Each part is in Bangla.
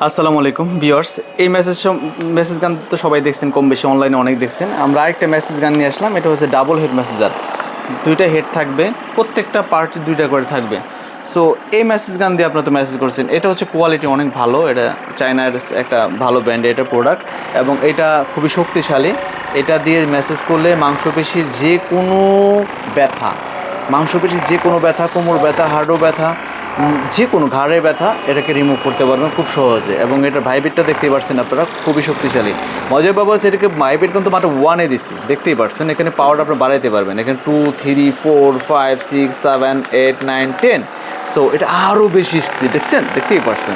আসসালামু আলাইকুম ভিউয়ার্স। এই মেসেজ গান তো সবাই দেখছেন, কম বেশি অনলাইনে অনেক দেখছেন। আমরা একটা মেসেজ গান নিয়ে আসলাম। এটা হচ্ছে ডাবল হেড মেসেজার, দুইটা হেড থাকবে, প্রত্যেকটা পার্ট দুইটা করে থাকবে। সো এই মেসেজ গান দিয়ে আপনারা তো মেসেজ করছেন। এটা হচ্ছে কোয়ালিটি অনেক ভালো, এটা চায়নার একটা ভালো ব্র্যান্ডের এটা প্রোডাক্ট, এবং এটা খুবই শক্তিশালী। এটা দিয়ে মেসেজ করলে মাংসপেশির যে কোনো ব্যথা, মাংসপেশির যে কোনো ব্যথা, কোমর ব্যথা, হাড়ও ব্যথা, যে কোনো ঘাড়ের ব্যথা এটাকে রিমুভ করতে পারবেন খুব সহজে। এবং এটার ভাইব্রেটটা দেখতেই পাচ্ছেন আপনারা, খুবই শক্তিশালী। মজার ব্যাপার হচ্ছে এটাকে ভাইব্রেট কিন্তু মাত্র 1-এ দিচ্ছি, দেখতেই পাচ্ছেন। এখানে পাওয়ারটা আপনারা বাড়াইতে পারবেন, এখানে 2, 3, 4, 5, 6, 7, 8, 9, 10। সো এটা আরও বেশি স্পিড, দেখতেই পাচ্ছেন।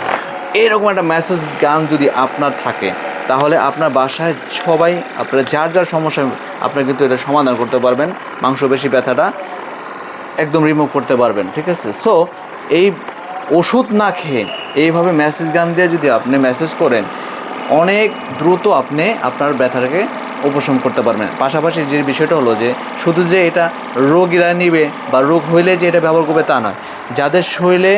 এরকম একটা মেসেজ গান যদি আপনার থাকে, তাহলে আপনার বাসায় সবাই, আপনারা যার যার সমস্যা, আপনারা কিন্তু এটা সমাধান করতে পারবেন। মাংসপেশি ব্যথাটা একদম রিমুভ করতে পারবেন, ঠিক আছে। সো এই ওষুধ না খেয়ে এইভাবে মেসেজ গান দিয়ে যদি আপনি মেসেজ করেন, অনেক দ্রুত আপনি আপনার ব্যথাটাকে উপশম করতে পারবেন। পাশাপাশি যে বিষয়টা হলো যে শুধু যে এটা রোগীরা নিবে বা রোগ হইলে যে এটা ব্যবহার করবে তা নয়। যাদের শরীরে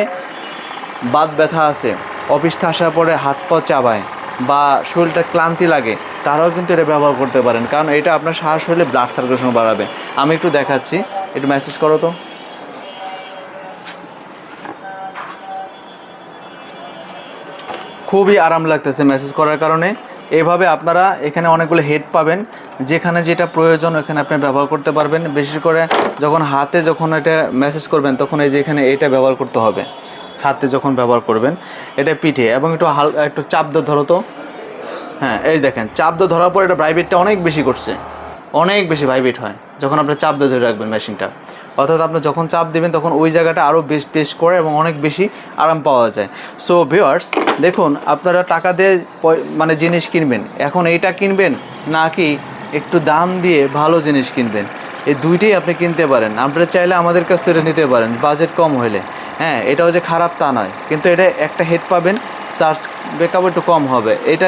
বাত ব্যথা আছে, অফিস থেকে আসার পরে হাত পা চাবায় বা শরীরটা ক্লান্তি লাগে, তারাও কিন্তু এটা ব্যবহার করতে পারেন, কারণ এটা আপনার শ্বাস হলে ব্লাড সার্কুলেশন বাড়াবে। আমি একটু দেখাচ্ছি, একটু মেসেজ করো তো। খুবই আরাম লাগতেছে মেসেজ করার কারণে। এভাবে আপনারা এখানে অনেকগুলো হেড পাবেন, যেখানে যেটা প্রয়োজন ওখানে আপনি ব্যবহার করতে পারবেন। বিশেষ করে যখন হাতে যখন এটা মেসেজ করবেন, তখন এই যে এখানে এটা ব্যবহার করতে হবে। হাতে যখন ব্যবহার করবেন, এটা পিঠে, এবং একটু একটু চাপ দিয়ে ধরো তো। হ্যাঁ, এই দেখেন, চাপ দিয়ে ধরার পর এটা ভাইব্রেটটা অনেক বেশি করছে, অনেক বেশি ভাইব্রেট হয় যখন আপনি চাপ দিয়ে ধরে রাখবেন মেশিনটা। অর্থাৎ আপনি যখন চাপ দেবেন তখন ওই জায়গাটা আরও বেশ পেশ করে এবং অনেক বেশি আরাম পাওয়া যায়। সো ভিউয়ার্স, দেখুন, আপনারা টাকা দিয়ে মানে জিনিস কিনবেন, এখন এইটা কিনবেন নাকি একটু দাম দিয়ে ভালো জিনিস কিনবেন, এই দুইটাই আপনি কিনতে পারেন। আপনারা চাইলে আমাদের কাছ থেকে নিতে পারেন বাজেট কম হলে। হ্যাঁ, এটাও যে খারাপ তা নয়, কিন্তু এটা একটা হেড পাবেন, চার্জ ব্যাকআপ একটু কম হবে। এটা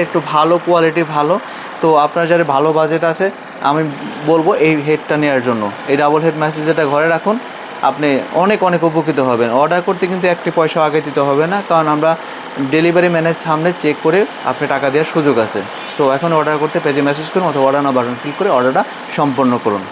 একটু ভালো কোয়ালিটি, ভালো। তো আপনার যারা ভালো বাজেট আছে, আমি বলবো এই হেডটা নেওয়ার জন্য। এই ডাবল হেড মেসেজটা ঘরে রাখুন, আপনি অনেক অনেক উপকৃত হবেন। অর্ডার করতে কিন্তু একটি পয়সা আগে দিতে হবে না, কারণ আমরা ডেলিভারি ম্যানের সামনে চেক করে আপনি টাকা দেওয়ার সুযোগ আছে। সো এখন অর্ডার করতে পেজে মেসেজ করুন অথবা অর্ডার নাও বাটন ক্লিক করে অর্ডারটা সম্পন্ন করুন।